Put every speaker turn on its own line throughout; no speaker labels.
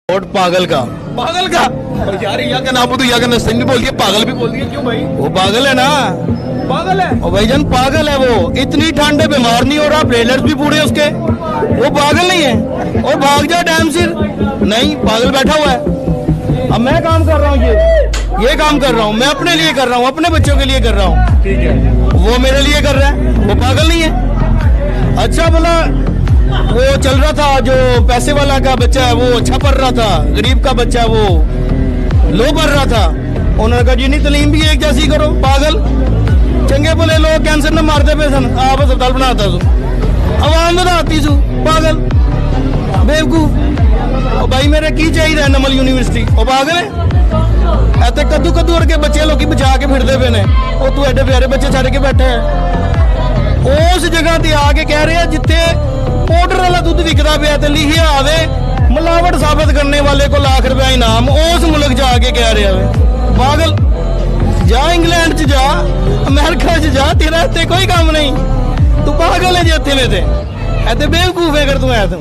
Vote पागल का और यार या का नाम तो या का नस्ल भी बोल दिया, पागल भी बोल दिया, क्यों भाई? वो पागल है ना, पागल है। और भाईजान पागल है वो, इतनी ठंड है, बीमार नहीं हो रहा, प्लेटलेट्स भी पूरे उसके, वो पागल नहीं है। और भाग जा टाइम सिर, नहीं पागल बैठा हुआ है। अब मैं काम कर रहा हूँ, ये काम कर रहा हूँ, मैं अपने लिए कर रहा हूँ, अपने बच्चों के लिए कर रहा हूँ, ठीक है। वो मेरे लिए कर रहा है, वो पागल नहीं है। अच्छा भला वो चल रहा था, जो पैसे वाला का बच्चा है वो अच्छा पढ़ रहा था, गरीब का बच्चा वो लो पढ़ रहा था, उन्होंने कहा जिन्नी तलीम भी एक जैसी करो। पागल, चंगे भले लोग कैंसर न मारते पे सन, आप अस्पताल बनाता सू, आवाम बनाती सू, पागल बेवकूफ। और भाई मेरे की चाहिए नमल यूनिवर्सिटी, वो पागल है। ऐसे कद्दू कद्दू करके बच्चे लोग बचा के फिरते पे ने, वो तू एडे प्यारे बच्चे छड़ के बैठे है। उस जगह ते आके कह रहे हैं जिथे पाउडर वाला दूध विकता पे तो लिखिया आवे मिलावट साबित करने वाले को लाख रुपया इनाम, उस मुल्क जाके कह रहे हैं। पागल, जा इंग्लैंड च जा, अमेरिका च जा, तेरा इतने कोई काम नहीं, तू पागल है जी इतने में ते बेवकूफ है अगर तू है तू।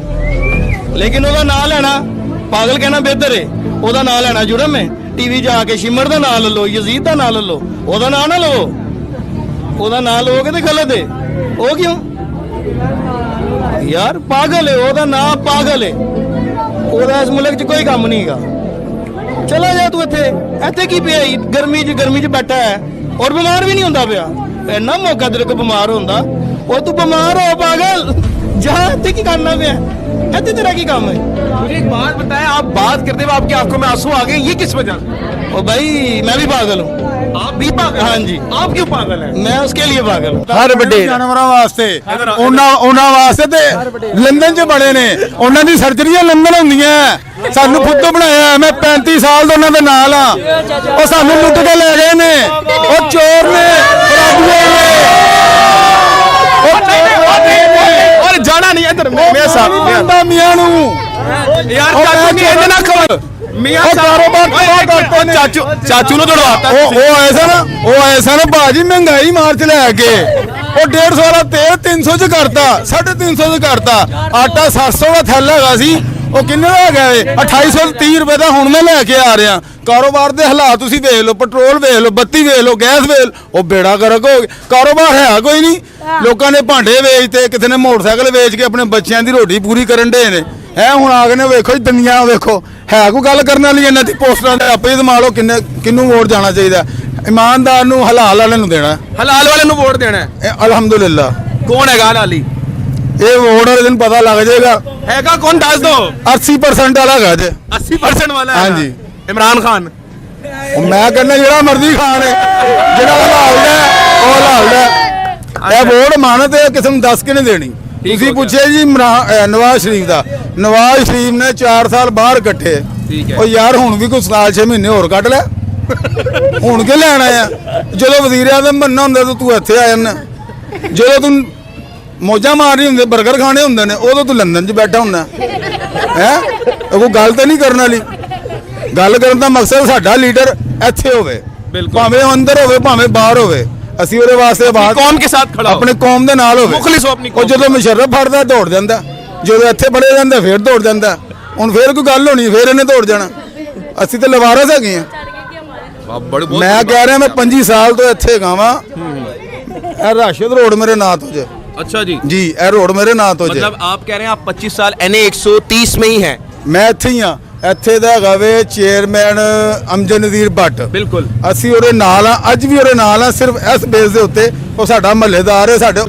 लेकिन ओदा नाम लेना, पागल कहना बेहतर है, ओदा नाम लेना जुर्म है। टीवी जाके शिमर का नाम ले लो, यजीद का नाम ले लो, ओदा नाम ना लो, ओदा नाम लोगे तो गलत है। वो क्यों यार, पागल है, ओदा नाम पागल है, ओदा इस मुल्क च कोई काम नहीं गा। चला जा तू इत्थे की पिया गर्मी च बैठा है और बीमार भी नहीं होंदा पिया, इन्ना मौका तेरे को बीमार होंदा, और तू बीमार हो पागल, जा इत्थे की करना पिया, इत्थे तेरा की काम है?
मुझे एक बात बताएं, आप बात करते हुए आपकी आंखों में आंसू आ गए, ये किस वजह?
ओ भाई मैं भी पागल हूँ।
आप भी पागल?
हाँ जी।
आप क्यों पागल है?
मैं उसके लिए पागल हूँ।
हर ਵੱਡੇ ਜਾਨਵਰਾਂ ਵਾਸਤੇ ਉਹਨਾਂ ਵਾਸਤੇ ਤੇ ਲੰਡਨ 'ਚ ਬੜੇ ਨੇ, ਉਹਨਾਂ ਦੀ ਸਰਜਰੀਆਂ ਲੰਡਨ ਹੁੰਦੀਆਂ। ਸਾਨੂੰ ਫੁੱਦੂ ਬਣਾਇਆ, ਮੈਂ 35 ਸਾਲ ਤੋਂ ਉਹਨਾਂ ਦੇ ਨਾਲ ਆ, ਉਹ ਸਾਨੂੰ ਲੁੱਟ ਕੇ ਲੈ ਗਏ ਨੇ, ਉਹ ਚੋਰ ਨੇ,
और जाना नहीं इधर मेरे साथ
ਮੀਆਂ ਨੂੰ
यार, चाचू नहीं इधर ना खबर मियां
ਕਾਰੋਬਾਰ
चाचू ने दौड़वाता।
ਉਹ ਐਸਾ ਨਾ ਭਾਜੀ, ਮਹਿੰਗਾਈ ਮਾਰਚ ਲੈ ਕੇ ਉਹ 150 ਵਾਲਾ ਤੇਲ 300 ਚ ਕਰਤਾ, 350 ਚ ਕਰਤਾ। ਆਟਾ 700 ਦਾ ਥੈਲਾ ਹੈਗਾ ਸੀ, ਉਹ ਕਿੰਨੇ ਦਾ ਹੈਗਾ ਏ 2830 ਰੁਪਏ ਦਾ ਹੁਣ ਮੈਂ ਲੈ ਕੇ ਆ ਰਿਹਾ। ਕਾਰੋਬਾਰ ਦੇ ਹਾਲਾਤ ਤੁਸੀਂ ਵੇਖ ਲਓ, ਪੈਟਰੋਲ ਵੇਖ ਲਓ, ਬੱਤੀ ਵੇਖ ਲਓ, ਗੈਸ ਵੇਖ ਲਓ, ਉਹ ਬੇੜਾ ਗਰਕ ਹੋ ਗਿਆ। ਕਾਰੋਬਾਰ ਹੈ ਕੋਈ ਨਹੀਂ, ਲੋਕਾਂ ਨੇ ਭਾਂਡੇ ਵੇਚਤੇ, ਕਿਸੇ ਨੇ ਮੋਟਰਸਾਈਕਲ ਵੇਚ ਕੇ ਆਪਣੇ ਬੱਚਿਆਂ ਦੀ ਰੋਟੀ ਪੂਰੀ ਕਰਨ ਡੇ ਨੇ। ਹੈ ਹੁਣ ਆ ਗਏ ਨੇ, ਵੇਖੋ ਜੀ ਦੁਨੀਆ ਵੇਖੋ, ਹੈ ਕੋਈ ਗੱਲ ਕਰਨ ਵਾਲੀ ਇਹਨਾਂ ਦੀ? ਪੋਸਟਰਾਂ ਦੇ ਆਪੇ ਦਿਮਾਗ ਲਓ ਕਿੰਨੂੰ ਵੋਟ ਜਾਣਾ ਚਾਹੀਦਾ। ਇਮਾਨਦਾਰ ਨੂੰ, ਹਲਾਲ ਵਾਲੇ ਨੂੰ ਦੇਣਾ,
हलाल वाले ਨੂੰ ਵੋਟ ਦੇਣਾ ਹੈ।
ਅਲਹਮਦੁਲਿਲਾ।
ਕੌਣ ਹੈਗਾ ਹਲਾਲੀ?
ਇਹ ਵੋਟ ਵਾਲੇ ਦਿਨ ਪਤਾ ਲੱਗ ਜਾਏਗਾ।
ਹੈਗਾ ਕੌਣ, ਦੱਸ ਦੋ।
80% ਵਾਲਾ ਹੈਗਾ ਜੇ।
80% ਵਾਲਾ ਹੈ?
ਹਾਂਜੀ।
ਇਮਰਾਨ ਖਾਨ।
ਮੈਂ ਕਹਿੰਦਾ ਜਿਹੜਾ ਮਰਜ਼ੀ ਖਾਣ ਹੈ, ਜਿਹੜਾ ਹਲਾਲ ਦਾ ਉਹ ਹਲਾਲ ਦਾ। ਇਹ ਵੋਟ ਮਾਨਤ ਹੈ, ਕਿਸੇ ਨੂੰ ਦੱਸ ਕੇ ਨਹੀਂ ਦੇਣੀ। ਤੁਸੀਂ ਪੁੱਛਿਆ ਜੀ ਨਵਾਜ਼ ਸ਼ਰੀਫ ਦਾ, ਨਵਾਜ਼ ਸ਼ਰੀਫ ਨੇ 4 ਸਾਲ ਬਾਹਰ ਕੱਟੇ, ਉਹ ਯਾਰ ਹੁਣ ਵੀ ਕੋਈ ਸਾਲ 6 ਮਹੀਨੇ ਹੋਰ ਕੱਢ ਲੈ, ਹੁਣ ਕਿ ਲੈਣਾ ਆ? ਜਦੋਂ ਵਜ਼ੀਰ ਆਜ਼ਮ ਬਣਨਾ ਹੁੰਦਾ ਤਾਂ ਤੂੰ ਇੱਥੇ ਆ ਜਾਂਦਾ, ਜਦੋਂ ਤੂੰ ਮੌਜਾਂ ਮਾਰਨੀ ਹੁੰਦੇ, ਬਰਗਰ ਖਾਣੇ ਹੁੰਦੇ ਨੇ, ਉਦੋਂ ਤੂੰ ਲੰਡਨ 'ਚ ਬੈਠਾ ਹੁੰਦਾ ਹੈ। ਕੋਈ ਗੱਲ ਤਾਂ ਨਹੀਂ ਕਰਨ ਵਾਲੀ। ਗੱਲ ਕਰਨ ਦਾ ਮਕਸਦ ਸਾਡਾ ਲੀਡਰ ਇੱਥੇ ਹੋਵੇ, ਭਾਵੇਂ ਅੰਦਰ ਹੋਵੇ ਭਾਵੇਂ ਬਾਹਰ ਹੋਵੇ, ਅਸੀਂ ਉਹਦੇ ਵਾਸਤੇ
ਕੌਮ ਕੇ ਸਾਥ ਖੜਾ,
ਆਪਣੇ ਕੌਮ ਦੇ ਨਾਲ ਹੋਵੇ।
ਮੁਖਲਿਸ ਹੋ ਆਪਣੀ।
ਉਹ ਜਦੋਂ ਮੁਸ਼ਰਫ ਫੜਦਾ ਦੌੜ ਜਾਂਦਾ, ਜਦੋਂ ਇੱਥੇ ਫੜੇ ਜਾਂਦਾ ਫੇਰ ਦੌੜ ਜਾਂਦਾ। ਹੁਣ ਫੇਰ ਕੋਈ ਗੱਲ ਹੋਣੀ, ਫੇਰ ਇਹਨੇ ਦੌੜ ਜਾਣਾ। ਅਸੀਂ ਤਾਂ ਲਵਾਰਸ ਹੈਗੇ ਆ। ਮੈਂ ਕਹਿ ਰਿਹਾ ਮੈਂ 25 ਸਾਲ ਤੋਂ ਇੱਥੇ ਹੈਗਾ ਵਾਂ। ਇਹ ਰਾਸ਼ਦ ਰੋਡ ਮੇਰੇ ਨਾਂ ਤੋਂ ਜੇ।
अच्छा जी
ਜੀ, ਇਹ ਰੋਡ ਮੇਰੇ ਨਾਂ ਤੋਂ ਜੇ।
मतलब आप कह रहे हैं आप 25 साल NA 130 में ही हैं?
ਮੈਂ ਇੱਥੇ ਹੀ ਆ। ਇੱਥੇ ਦਾ ਹੈਗਾ ਵੇ ਚੇਅਰਮੈਨ ਅਮਜਦ ਨਜ਼ੀਰ ਭੱਟ।
ਬਿਲਕੁਲ
ਅਸੀਂ ਉਹਦੇ ਨਾਲ ਆ, ਅੱਜ ਵੀ ਉਹਦੇ ਨਾਲ ਆ, ਸਿਰਫ ਇਸ ਬੇਸ ਦੇ ਉੱਤੇ। ਉਹ ਸਾਡਾ ਮਹੱਲੇਦਾਰ ਹੈ, ਸਾਡੇ